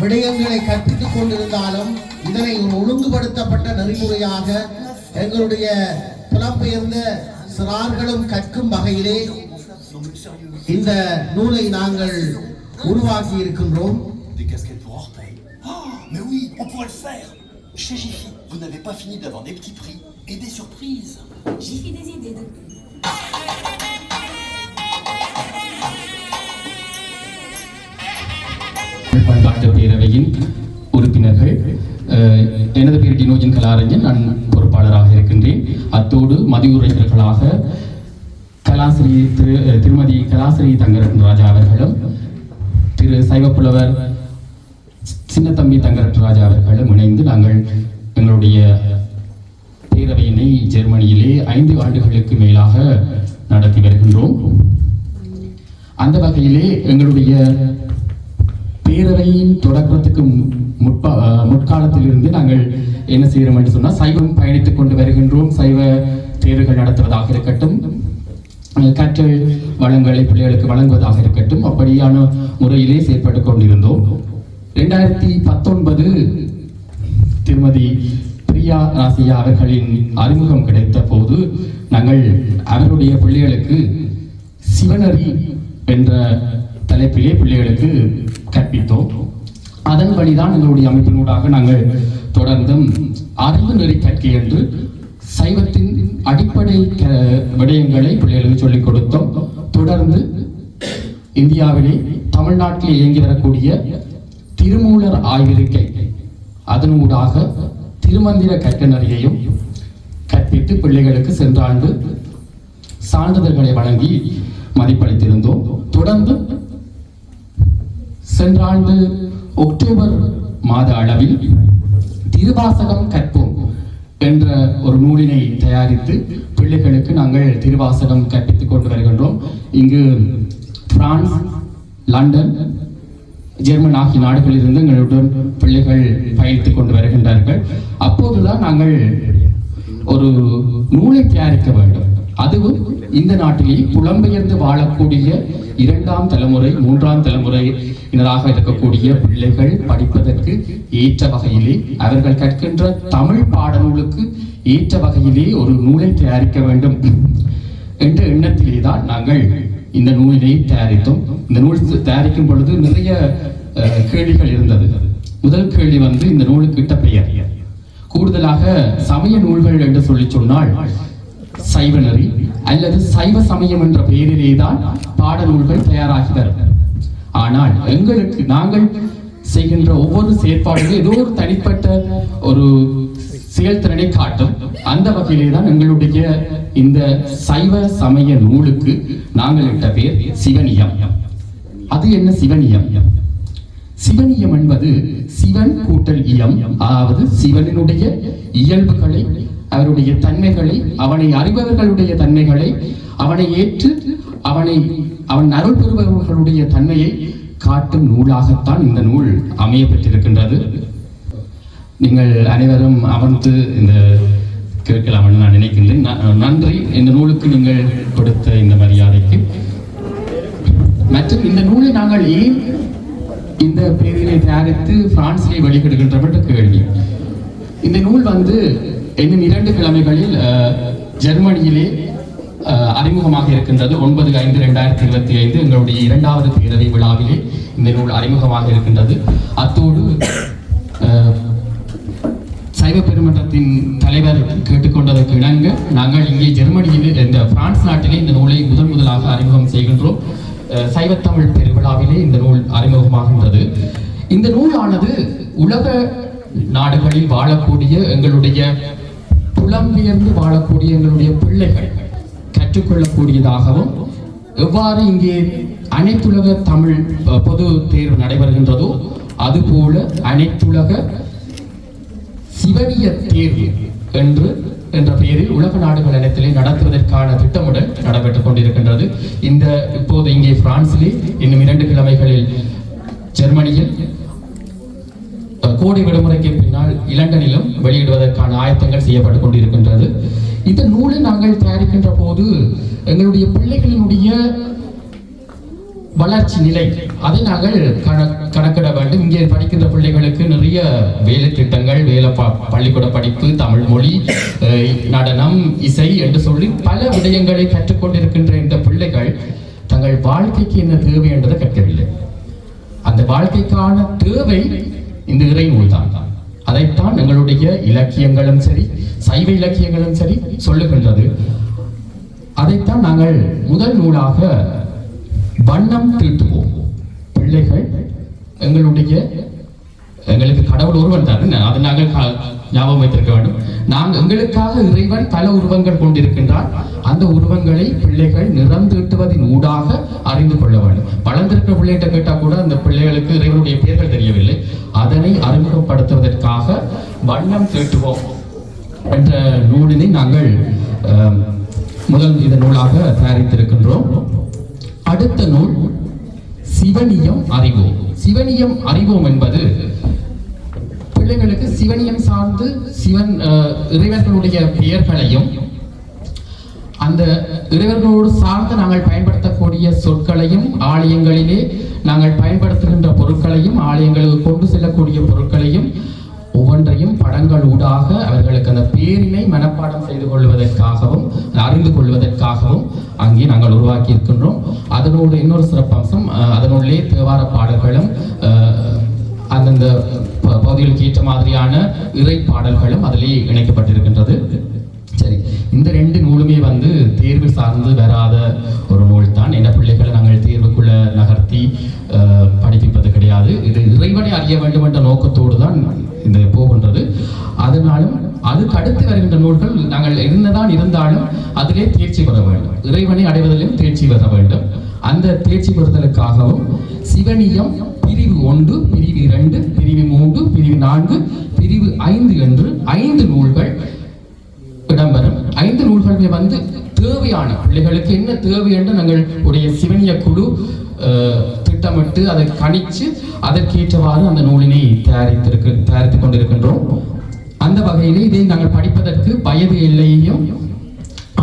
B: விடயங்களை கற்பித்துக் கொண்டிருந்தாலும் இதனை ஒரு ஒழுங்குபடுத்தப்பட்ட நெறிமுறையாக எங்களுடைய புலம்பெயர்ந்த சிறார்களும் கற்கும் வகையிலே இந்த நூலை நாங்கள் உருவாக்கி இருக்கின்றோம்.
E: Mais oui, on pourrait le faire. Chez Jiffy, vous n'avez pas fini d'avoir des petits prix et des surprises.
F: Jiffy des idées.
C: பண்பாட்டு பேரவையின் உறுப்பினர்கள், எனது பேர் டினோஜன் கலாரஞ்சன், நான் பொறுப்பாளராக இருக்கின்றேன். அத்தோடு மதியுரைஞர்களாக திருமதி கலாசிரி தங்கரட்ன ராஜா அவர்களும் திரு சைவப்புலவர் சின்னத்தம்பி தங்கரட்ன ராஜா அவர்களும் இணைந்து நாங்கள் எங்களுடைய பேரவையினை ஜெர்மனியிலே 5 ஆண்டுகளுக்கு மேலாக நடத்தி வருகின்றோம். அந்த வகையிலே எங்களுடைய பேரவையின் தொடக்கத்துக்கு முற்காலத்திலிருந்து நாங்கள் என்ன செய்யறோம் என்று சொன்னால் சைவம் பயணித்துக் கொண்டு வருகின்றோம். சைவ தேர்வுகள் நடத்துவதாக இருக்கட்டும், கற்றல் வளங்களை பிள்ளைகளுக்கு வழங்குவதாக இருக்கட்டும், அப்படியான முறையிலே செயற்பட்டு கொண்டிருந்தோம். 2019 திருமதி பிரியா ராசியா அவர்களின் அறிமுகம் கிடைத்த போது நாங்கள் அவருடைய பிள்ளைகளுக்கு சிவனரி என்ற தலைப்பிலே பிள்ளைகளுக்கு கற்பித்தோம். அதன் வழிதான் எங்களுடைய அமைப்பினூடாக நாங்கள் தொடர்ந்தும் அறிவு நெறி கற்கை என்று சைவத்தின் அடிப்படை விடயங்களை பிள்ளைகளுக்கு சொல்லிக் கொடுத்தோம். தொடர்ந்து இந்தியாவிலே தமிழ்நாட்டில் இயங்கி வரக்கூடிய திருமூலர் ஆய்விருக்கை அதனூடாக திருமந்திர கற்கனறியையும் கற்பித்து பிள்ளைகளுக்கு சென்ற ஆண்டு சான்றிதழ்களை வழங்கி மதிப்பளித்திருந்தோம். தொடர்ந்து சென்ற ஆண்டு அக்டோபர் மாத அளவில் திருவாசகம் கற்போம் என்ற ஒரு நூலினை தயாரித்து பிள்ளைகளுக்கு நாங்கள் திருவாசகம் கற்பித்துக் கொண்டு வருகின்றோம். இங்கு பிரான்ஸ், லண்டன், ஜெர்மன் ஆகிய நாடுகளிலிருந்து எங்களுடன் பிள்ளைகள் பயணித்துக் கொண்டு வருகின்றார்கள். அப்போதுதான் நாங்கள் ஒரு நூலை தயாரிக்க வேண்டும். அதுவும் இந்த நாட்டிலே புலம்பெயர்ந்து வாழக்கூடிய 2ஆம் தலைமுறை 3ஆம் தலைமுறையினராக இருக்கக்கூடிய பிள்ளைகள் படிப்பதற்கு ஏற்ற வகையிலே, அவர்கள் கற்கின்ற தமிழ் பாடநூலுக்கு ஏற்ற வகையிலே ஒரு நூலை தயாரிக்க வேண்டும் என்ற எண்ணத்திலே தான் நாங்கள் இந்த நூலினை தயாரித்தோம். இந்த நூல் தயாரிக்கும் பொழுது நிறைய கேள்விகள் இருந்தது. முதல் கேள்வி இந்த நூலுக்கு இட்ட பெயர். கூடுதலாக சமய நூல்கள் என்று சொல்லி சொன்னால் சைவநெறி அல்லது சைவ சமயம் என்ற பெயரிலே தான் பாடநூல்கள் தயாராகி வரும். ஆனால் எங்களுக்கு நாங்கள் செய்கின்ற ஒவ்வொரு செயற்பாடுகளும் ஏதோ ஒரு தனிப்பட்ட ஒரு செயல்திறனை காட்டும். அந்த வகையிலே தான் எங்களுடைய இந்த சைவ சமய நூலுக்கு நாங்கள் இட்ட பெயர் சிவனியம். அது என்ன சிவனியம்? சிவனியம் என்பது சிவன் கூட்டல் இயம், அதாவது சிவனினுடைய இயல்புகளை, அவருடைய தன்மைகளை, அவனை அறிபவர்களுடைய தன்மைகளை, அவனை ஏற்று அவன் அருள் பெறுபவர்களுடைய தன்மையை காட்டும் நூலாகத்தான் இந்த நூல் அமைய பெற்றிருக்கின்றது. நீங்கள் அனைவரும் அமர்ந்து இந்த கேட்கலாம் என்று நான் நினைக்கின்றேன். நன்றி இந்த நூலுக்கு நீங்கள் கொடுத்த இந்த மரியாதைக்கு. மற்றும் இந்த நூலை நாங்கள் ஏன் இந்த பெயரிலே தயாரித்து பிரான்சிலே வெளியிடுகின்றோம் என்ற கேள்வி. இந்த நூல் இன்னும் 2 கிழமைகளில் ஜெர்மனியிலே அறிமுகமாக இருக்கின்றது. 9/5/2025 எங்களுடைய 2வது பேரவை விழாவிலே இந்த நூல் அறிமுகமாக இருக்கின்றது. அத்தோடு சைவ பெருமன்றத்தின் தலைவர் கேட்டுக்கொண்டதற்கு இணங்க நாங்கள் இங்கே ஜெர்மனியிலே, இந்த பிரான்ஸ் நாட்டிலே இந்த நூலை முதலாக அறிமுகம் செய்கின்றோம். சைவத்தமிழ் பெருவிழாவிலே இந்த நூல் அறிமுகமாகின்றது. இந்த நூலானது உலக நாடுகளில் வாழக்கூடிய எங்களுடைய புலம்பெயர்ந்து வாழக்கூடிய எங்களுடைய பிள்ளைகள் கற்றுக்கொள்ளக்கூடியதாகவும், எவ்வாறு இங்கே அனைத்துலக தமிழ் பொது தேர்வு நடைபெறுகின்றதோ அதுபோல அனைத்துலக சிவனிய தேர்வு என்ற பெயரில் உலக நாடுகள் அனைத்திலே நடத்துவதற்கான திட்டமிடல் நடைபெற்றுக் கொண்டிருக்கின்றது. இப்போது இங்கே பிரான்சிலே, இன்னும் 2 கிழமைகளில் ஜெர்மனியில், கோடை விடுமுறைக்கு பின்னால் லண்டனிலும் வெளியிடுவதற்கான ஆயத்தங்கள் செய்யப்பட்டுக் கொண்டிருக்கின்றது. இந்த நூலை நாங்கள் தயாரிக்கின்ற போது எங்களுடைய பிள்ளைகளினுடைய வளர்ச்சி நிலை அதை நாங்கள் கணக்கிட வேண்டும். இங்கே படிக்கின்ற பிள்ளைகளுக்கு நிறைய வேலை திட்டங்கள், பள்ளிக்கூட படிப்பு, தமிழ் மொழி, நடனம், இசை என்று சொல்லி பல விடயங்களை கற்றுக்கொண்டிருக்கின்ற இந்த பிள்ளைகள் தங்கள் வாழ்க்கைக்கு என்ன தேவை என்பதை கற்கவில்லை. அந்த வாழ்க்கைக்கான தேவை இந்த இறை நூல் தான். அதைத்தான் எங்களுடைய இலக்கியங்களும் சரி, சைவ இலக்கியங்களும் சரி சொல்லுகின்றது. அதைத்தான் நாங்கள் முதல் நூலாக வண்ணம் தீட்டுவோம். பிள்ளைகள் எங்களுக்கு கடவுள் ஒருவன் தான், அதை நாங்கள் ஞாபகம் வைத்திருக்க வேண்டும். எங்களுக்காக இறைவன் பல உருவங்கள் கொண்டிருக்கின்றார். அந்த உருவங்களை பிள்ளைகள் நிறம் தீட்டுவதின் ஊடாக அறிந்து கொள்ள வேண்டும். வளர்ந்திருக்கிற பிள்ளைகிட்ட கேட்டால் கூட அந்த பிள்ளைகளுக்கு இறைவனுடைய பெயர்கள் தெரியவில்லை. அதனை அறிமுகப்படுத்துவதற்காக வண்ணம் தீட்டுவோம் என்ற நூலினை நாங்கள் இந்த நூலாக தயாரித்திருக்கின்றோம். அடுத்த நூல் சிவனியம் அறிவோம். சிவனியம் அறிவோம் என்பது பிள்ளைகளுக்கு சிவனியம் சார்ந்து சிவன் இறைவர்களுடைய பெயர்களையும் அந்த இறைவர்களோடு சார்ந்து நாங்கள் பயன்படுத்தக்கூடிய சொற்களையும் ஆலயங்களிலே நாங்கள் பயன்படுத்துகின்ற பொருட்களையும் ஆலயங்களுக்கு கொண்டு செல்லக்கூடிய பொருட்களையும் ஒவ்வொன்றையும் படங்கள் ஊடாக அவர்களுக்கு அந்த பேரினை மனப்பாடம் செய்து கொள்வதற்காகவும் அறிந்து கொள்வதற்காகவும் அங்கே நாங்கள் உருவாக்கி இருக்கின்றோம். அதனோடு இன்னொரு சிறப்பம்சம், அதனுள்ளே தேவார பாடல்களும் அந்தந்த பகுதிகளுக்கு ஏற்ற மாதிரியான இறை பாடல்களும் அதிலே இணைக்கப்பட்டிருக்கின்றது. சரி, இந்த 2 நூலுமே தேர்வு சார்ந்து வராத ஒரு நூல் தான். என்ன பிள்ளைகளை நாங்கள் தேர்வுக்குள்ள நகர்த்தி படிப்பிப்பது கிடையாது. இது இறைவனை அறிய வேண்டும் என்ற நோக்கத்தோடு தான் இந்த போகின்றது. அதனாலும் அதுக்கு அடுத்து வருகின்ற நூல்கள் நாங்கள் இருந்தாலும் அதிலே தேர்ச்சி பெற வேண்டும், இறைவனை அடைவதிலும் தேர்ச்சி பெற வேண்டும். அந்த தேர்ச்சி பெறுதலுக்காகவும் சிவனியம் பிரிவு 1, பிரிவு 2, பிரிவு 3, பிரிவு 4, பிரிவு 5 என்று 5 நூல்கள் இடம்பெறும். 5 நூல்களுமே தேவையான பிள்ளைகளுக்கு என்ன தேவை என்று நாங்கள் உடைய சிவனிய குழு திட்டமிட்டு அதை கணிச்சு அதற்கேற்றவாறு அந்த நூலினை தயாரித்துக் கொண்டிருக்கின்றோம். அந்த வகையிலே இதை நாங்கள் படிப்பதற்கு வயது எல்லையையும்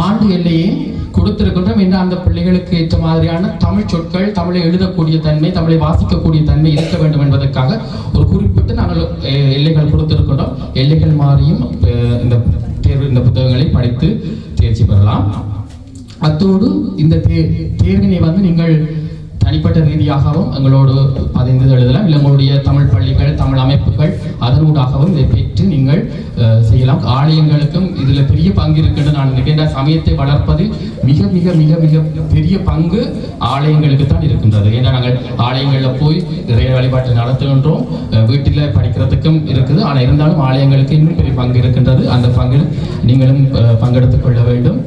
C: ஆண்டு எல்லையையும் கொடுத்திருக்கின்றோம். என்ற அந்த பிள்ளைகளுக்கு ஏற்ற மாதிரியான தமிழ் சொற்கள், தமிழை எழுதக்கூடிய தன்மை, தமிழை வாசிக்கக்கூடிய தன்மை இருக்க வேண்டும் என்பதற்காக ஒரு குறிப்பிட்டு நாங்கள் எல்லைகள் கொடுத்திருக்கின்றோம். எல்லைகள் மாறியும் இந்த புத்தகங்களை படித்து தேர்ச்சி பெறலாம். அத்தோடு இந்த தேர்வினை நீங்கள் தனிப்பட்ட ரீதியாகவும் எங்களோடு பதிந்து எழுதலாம். இல்லை உங்களுடைய தமிழ் பள்ளிகள், தமிழ் அமைப்புகள் அதனூடாகவும் இதை பெற்று நீங்கள் செய்யலாம். ஆலயங்களுக்கும் இதில் பெரிய பங்கு இருக்கின்றது. நான் நினைக்கின்ற சமயத்தை வளர்ப்பதில் மிக மிக மிக மிக பெரிய பங்கு ஆலயங்களுக்கு தான் இருக்கின்றது. ஏன்னா நாங்கள் ஆலயங்களில் போய் இறை வழிபாட்டை நடத்துகின்றோம், வீட்டில் படிக்கிறதுக்கும் இருக்குது. ஆனால் இருந்தாலும் ஆலயங்களுக்கு இன்னும் பெரிய பங்கு இருக்கின்றது. அந்த பங்கில் நீங்களும் பங்கெடுத்துக் கொள்ள வேண்டும்.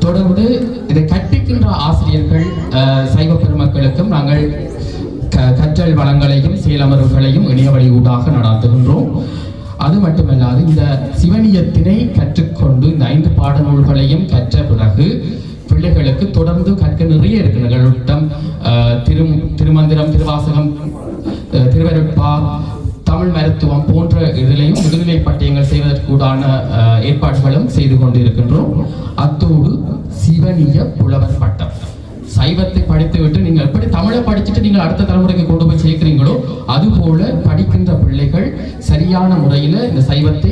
C: தொடர்ந்து இதை கற்பிக்கின்ற ஆசிரியர்கள், சைவ பெருமக்களுக்கும் நாங்கள் கற்றல் வளங்களையும் செயலமர்வுகளையும் இணைய வழி ஊடாக நடாத்துகின்றோம். அது மட்டுமல்லாது இந்த சிவனியத்தினை கற்றுக்கொண்டு இந்த 5 பாடநூல்களையும் கற்ற பிறகு பிள்ளைகளுக்கு தொடர்ந்து கற்க நிறைய இருக்கிற திருமந்திரம், திருவாசகம், திருவருட்பா, தமிழ் மருத்துவம் போன்ற இதிலையும் முதுநிலை பட்டயங்கள் செய்வதற்குடான ஏற்பாடுகளும் செய்து கொண்டு இருக்கின்றோம். அத்தோடு சிவனிய புலவர் பட்டம், சைவத்தை படித்துவிட்டு நீங்கள் எப்படி தமிழை படிச்சுட்டு நீங்கள் அடுத்த தலைமுறைக்கு கொண்டு போய் சேர்க்கிறீங்களோ அதுபோல படிக்கின்ற பிள்ளைகள் சரியான முறையில் இந்த சைவத்தை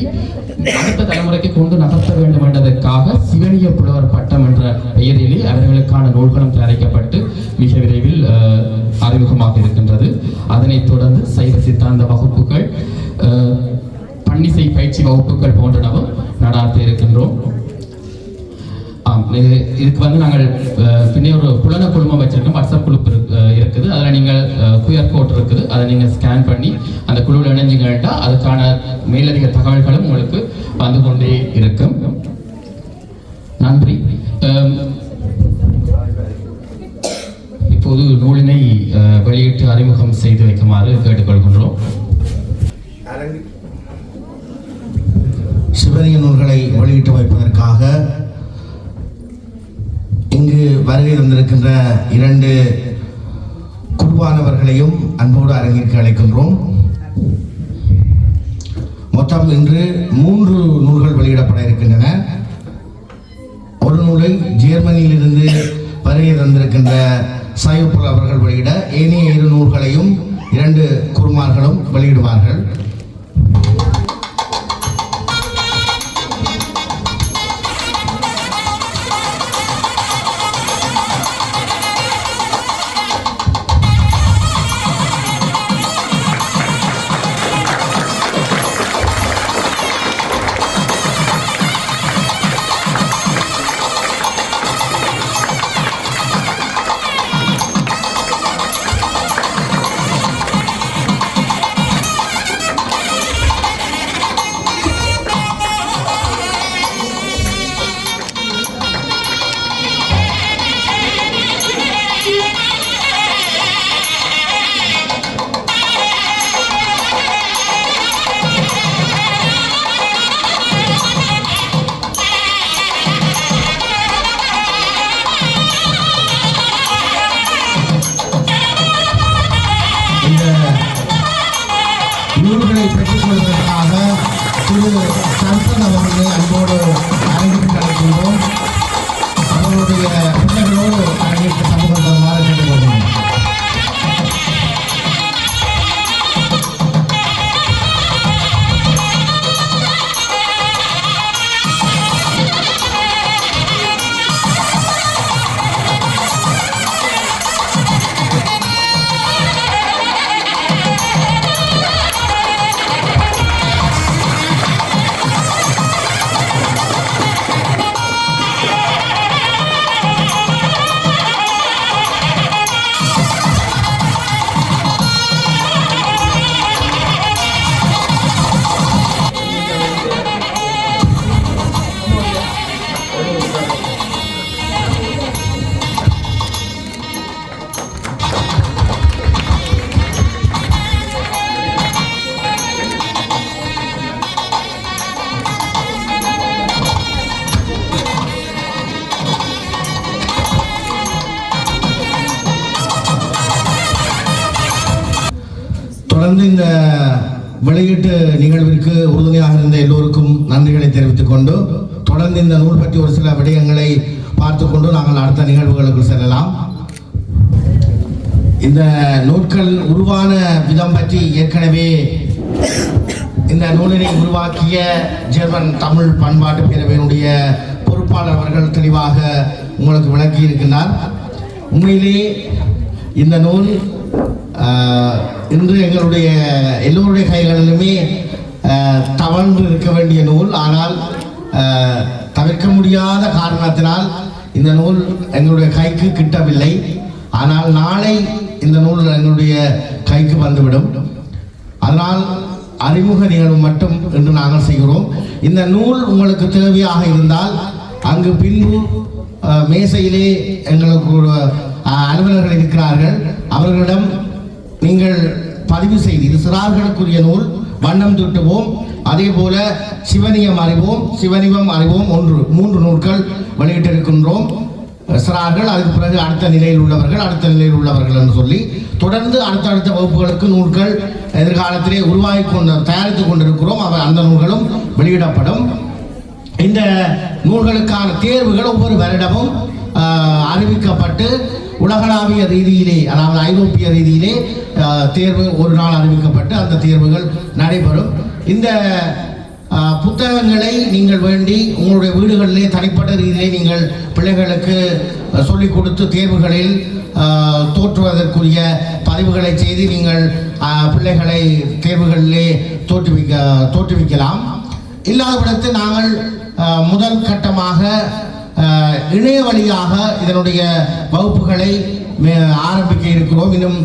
C: அடுத்த தலைமுறைக்கு கொண்டு நகர்த்த வேண்டும் என்பதற்காக சிவனிய புலவர் பட்டம் என்ற பெயரிலே அவர்களுக்கான நூல்களும் தயாரிக்கப்பட்டு மிக விரைவில் அறிமுகமாக இருக்கின்றது. அதனைத் தொடர்ந்து சைவ சித்தாந்த வகுப்புகள், பன்னிசை பயிற்சி வகுப்புகள் போன்றனவும் நடாத்த இருக்கின்றோம். இதுக்கு நாங்கள் பின்னே ஒரு புலன குழுமம் வச்சிருக்கோம். வாட்ஸ்அப் குழு இருக்குது. அதில் நீங்கள் QR கோட் இருக்குது. அதை நீங்கள் ஸ்கேன் பண்ணி அந்த குழுவில் இணைஞ்சிங்கள்ட்டா அதுக்கான மேலதிக தகவல்களும் உங்களுக்கு வந்து கொண்டே இருக்கும். நன்றி. இப்போது நூலினை வெளியிட்டு அறிமுகம் செய்து வைக்குமாறு கேட்டுக்கொள்கின்றோம்.
B: சிவனிய நூல்களை வெளியிட்டு வைப்பதற்காக இங்கு வருகை தந்திருக்கின்ற 2 குருவானவர்களையும் அன்போடு அரங்கிற்கு அழைக்கின்றோம். மொத்தம் இன்று 3 நூல்கள் வெளியிடப்பட இருக்கின்றன. ஒரு நூலை ஜெர்மனியிலிருந்து வருகை தந்திருக்கின்ற சாயுப்புல் அவர்கள் வெளியிட, ஏனைய 2 நூல்களையும் 2 குருமார்களும் வெளியிடுவார்கள். தங்களுடைய பிள்ளைகளோடு அரங்கேற்ற சமூகம் தருமாறு கேட்டுக்கொள்கிறேன். தொடர்ந்து இந்த வெளியீட்டு நிகழ்விற்கு உறுதுணையாக இருந்த எல்லோருக்கும் நன்றிகளை தெரிவித்துக் கொண்டு தொடர்ந்து இந்த நூல் பற்றி ஒரு சில விடயங்களை பார்த்து கொண்டு நாங்கள் அடுத்த நிகழ்வுகளுக்கு செல்லலாம். இந்த நூல்கள் உருவான விதம் பற்றி ஏற்கனவே இந்த நூலினை உருவாக்கிய ஜெர்மன் தமிழ் பண்பாட்டு பேரவையினுடைய பொறுப்பாளர் அவர்கள் தெளிவாக உங்களுக்கு விளக்கி இருக்கின்றார். உண்மையிலே இந்த நூல் இன்று எங்களுடைய எல்லோருடைய கைகளிலுமே தவழ்ந்து இருக்க வேண்டிய நூல். ஆனால் தவிர்க்க முடியாத காரணத்தினால் இந்த நூல் எங்களுடைய கைக்கு கிட்டவில்லை. ஆனால் நாளை இந்த நூல் எங்களுடைய கைக்கு வந்துவிடும். அதனால் அறிமுக நிகழ்வு மட்டும் என்று நாங்கள் செய்கிறோம். இந்த நூல் உங்களுக்கு தேவையாக இருந்தால் அங்கு பின்பு மேசையிலே எங்களுக்கு அலுவலர்கள் இருக்கிறார்கள். அவர்களிடம் நீங்கள் பதிவு செய்து இது சிறார்களுக்குரிய நூல், வண்ணம் தூட்டுவோம், அதே போல சிவனியம் அறிவோம் 3 நூல்கள் வெளியிட்டிருக்கின்றோம். சிறார்கள், அதுக்கு பிறகு அடுத்த நிலையில் உள்ளவர்கள் என்று சொல்லி தொடர்ந்து அடுத்தடுத்த வகுப்புகளுக்கு நூல்கள் எதிர்காலத்திலே தயாரித்து கொண்டிருக்கிறோம். அந்த நூல்களும் வெளியிடப்படும். இந்த நூல்களுக்கான தேர்வுகள் ஒவ்வொரு வருடமும் அறிவிக்கப்பட்டு உலகளாவிய ரீதியிலே, அதாவது ஐரோப்பிய ரீதியிலே தேர்வு ஒரு நாள் அறிவிக்கப்பட்டு அந்த தேர்வுகள் நடைபெறும். இந்த புத்தகங்களை நீங்கள் வேண்டி உங்களுடைய வீடுகளிலே தனிப்பட்ட ரீதியிலே நீங்கள் பிள்ளைகளுக்கு சொல்லிக் கொடுத்து தேர்வுகளில் தோற்றுவதற்குரிய பதிவுகளை செய்து நீங்கள் பிள்ளைகளை தேர்வுகளிலே தோற்றுவிக்கலாம். இல்லாதவிடத்து நாங்கள் முதல் கட்டமாக இணைய வழியாக இதனுடைய வகுப்புகளை ஆரம்பிக்க இருக்கிறோம். இன்னும்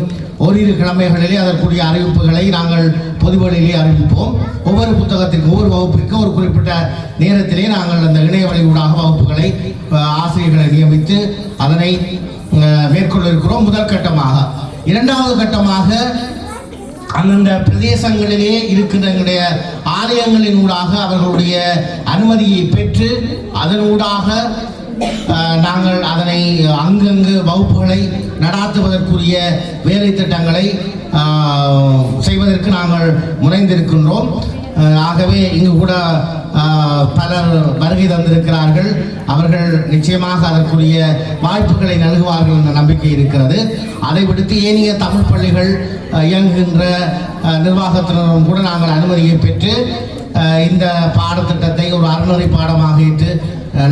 B: ஓரிரு கிழமைகளிலே அதற்குரிய அறிவிப்புகளை நாங்கள் பொதுவெளியிலே அறிவிப்போம். ஒவ்வொரு புத்தகத்திற்கும் ஒவ்வொரு வகுப்பிற்கும் ஒரு குறிப்பிட்ட நேரத்திலே நாங்கள் அந்த இணைய வழியூடாக வகுப்புகளை ஆசிரியர்களை நியமித்து அதனை மேற்கொள்ள இருக்கிறோம். முதல் கட்டமாக. இரண்டாவது கட்டமாக அந்தந்த பிரதேசங்களிலே இருக்கின்ற எங்களுடைய ஆலயங்களினூடாக அவர்களுடைய அனுமதியை பெற்று அதனூடாக நாங்கள் அதனை அங்கங்கு வகுப்புகளை நடாத்துவதற்குரிய வேலை திட்டங்களை செய்வதற்கு நாங்கள் முனைந்திருக்கின்றோம். ஆகவே இங்கு கூட பலர் வருகை தந்திருக்கிறார்கள். அவர்கள் நிச்சயமாக அதற்குரிய வாய்ப்புகளை நல்குவார்கள் என்ற நம்பிக்கை இருக்கிறது. அதை விடுத்து ஏனைய தமிழ் பள்ளிகள் இயங்குகின்ற நிர்வாகத்தினரும் கூட நாங்கள் அனுமதியை பெற்று இந்த பாடத்திட்டத்தை ஒரு அறநெறி பாடமாக இட்டு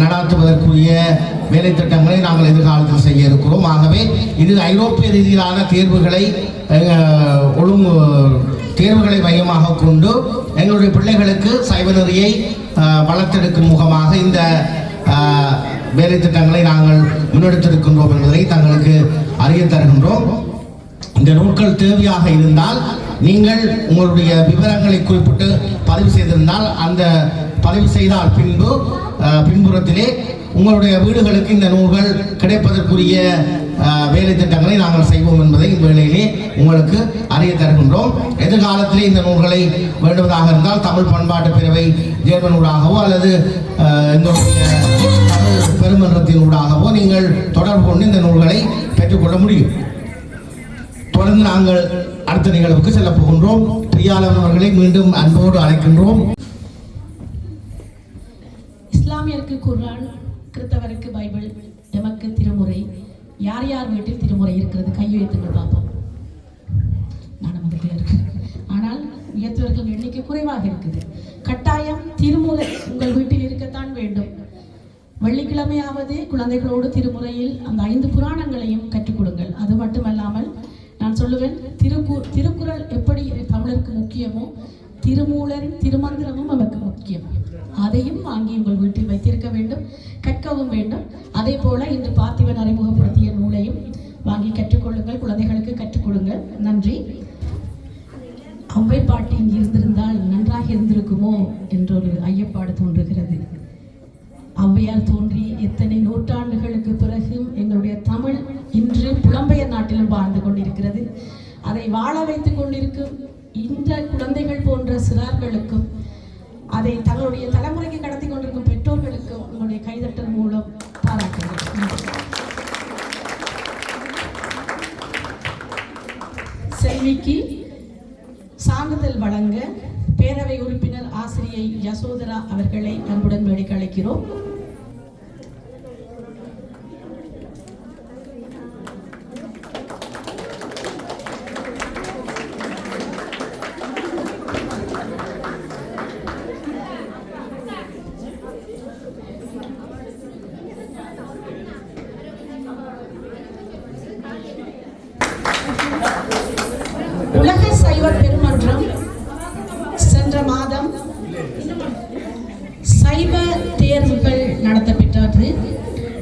B: நடாத்துவதற்குரிய வேலை திட்டங்களை நாங்கள் எதிர்காலத்தில் செய்ய இருக்கிறோம். ஆகவே இது ஐரோப்பிய ரீதியிலான தேர்வுகளை மையமாக கொண்டு எங்களுடைய பிள்ளைகளுக்கு சைவ நெறியை வளர்த்தெடுக்கும் முகமாக இந்த வேலை திட்டங்களை நாங்கள் முன்னெடுத்திருக்கின்றோம் என்பதை தங்களுக்கு அறிய தருகின்றோம். இந்த நூல்கள் தேவையாக இருந்தால் நீங்கள் உங்களுடைய விவரங்களை குறிப்பிட்டு பதிவு செய்திருந்தால் அந்த பதிவு செய்தால் பின்புறத்திலே உங்களுடைய வீடுகளுக்கு இந்த நூல்கள் கிடைப்பதற்குரிய வேலை திட்டங்களை நாங்கள் செய்வோம் என்பதை இவ்வேளையிலே உங்களுக்கு அறிய தருகின்றோம். எதிர்காலத்திலே இந்த நூல்களை வேண்டுவதாக இருந்தால் தமிழ் பண்பாட்டு பேரவை ஜெர்மனூடாகவோ அல்லது எங்களுடைய தமிழ் பெருமன்றத்தினூடாகவோ நீங்கள் தொடர்பு கொண்டு இந்த நூல்களை பெற்றுக்கொள்ள முடியும். தொடர்ந்து நாங்கள் அடுத்த நிகழ்வுக்கு செல்ல போகின்றோம். பிரியாளர் அவர்களை மீண்டும் அன்போடு அழைக்கின்றோம்.
A: இஸ்லாமியருக்கு குர்ஆன், கிறிஸ்தவருக்கு பைபிள், எமக்கு யார் யார் வீட்டில் திருமுறை இருக்கிறது கையெழுத்துங்கள் பார்ப்போம். நானும் அதுக்குள்ள இருக்கு. ஆனால் உயர்த்தவர்கள் எண்ணிக்கை குறைவாக இருக்குது. கட்டாயம் திருமுறை உங்கள் வீட்டில் இருக்கத்தான் வேண்டும். வெள்ளிக்கிழமையாவது குழந்தைகளோடு திருமுறையில் அந்த 5 புராணங்களையும் கற்றுக் கொடுங்கள். அது மட்டுமல்லாமல் நான் சொல்லுவேன், திருக்குறள் எப்படி தமிழருக்கு முக்கியமோ திருமூலரின் திருமந்திரமும் நமக்கு முக்கியம். அதையும் வாங்கி உங்கள் வீட்டில் வைத்திருக்க வேண்டும், கற்கவும் வேண்டும். அதே போல இன்று பார்த்திபன் அறிமுகப்படுத்திய நூலையும் வாங்கி கற்றுக்கொள்ளுங்கள், குழந்தைகளுக்கு கற்றுக் கொடுங்கள். நன்றி. அவ்வை பாட்டு இங்கு இருந்திருந்தால் நன்றாக இருந்திருக்குமோ என்றொரு ஐயப்பாடு தோன்றுகிறது. ஔவையார் தோன்றி எத்தனை நூற்றாண்டுகளுக்கு பிறகும் எங்களுடைய தமிழ் இன்று புலம்பெயர் நாட்டிலும் வாழ்ந்து கொண்டிருக்கிறது. அதை வாழ வைத்துக் கொண்டிருக்கும் இந்த குழந்தைகள் போன்ற சிறார்களுக்கும் அதை தங்களுடைய தலைமுறைக்கு கடத்தி கொண்டிருக்கும் பெற்றோர்களுக்கும் உங்களுடைய கைதட்டல் மூலம் பாராட்டுகிறேன். செல்விக்கு சான்றிதழ் வழங்க பேரவை உறுப்பினர் ஆசிரியை யசோதரா அவர்களை அன்புடன் வேடிக்கை அழைக்கிறோம். உலக சைவ பெருமன்றம் சென்ற மாதம் சைவ தேர்வுகள் நடத்தப்பட்டது.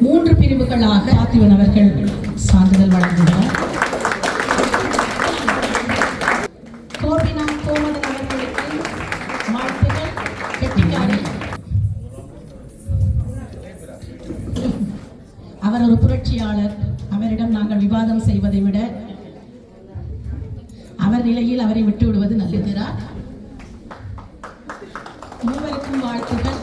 A: 3 பிரிவுகளாக பார்த்திபன் அவர்கள் சான்றிதழ் வழங்குகிறார். கோபிநாத் கோமதன் அவர்களுக்கு வாழ்த்துகள். கெட்டிக்காரி. அவர் ஒரு புரட்சியாளர். அவரிடம் நாங்கள் விவாதம் செய்வதை விட அவர் நிலையில் அவரை விட்டு விடுவது நல்லதுகிறார். மூவருக்கும் வாழ்த்துகள்.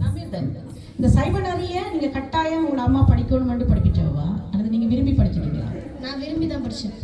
A: நமிர்தன். இந்த சைவநறிய நீங்க கட்டாயம் உங்க அம்மா படிக்கணும் படிப்பிச்சவா அல்லது நீங்க விரும்பி படிச்சிட்டீங்களா?
F: நான் விரும்பி தான் படிச்சேன்.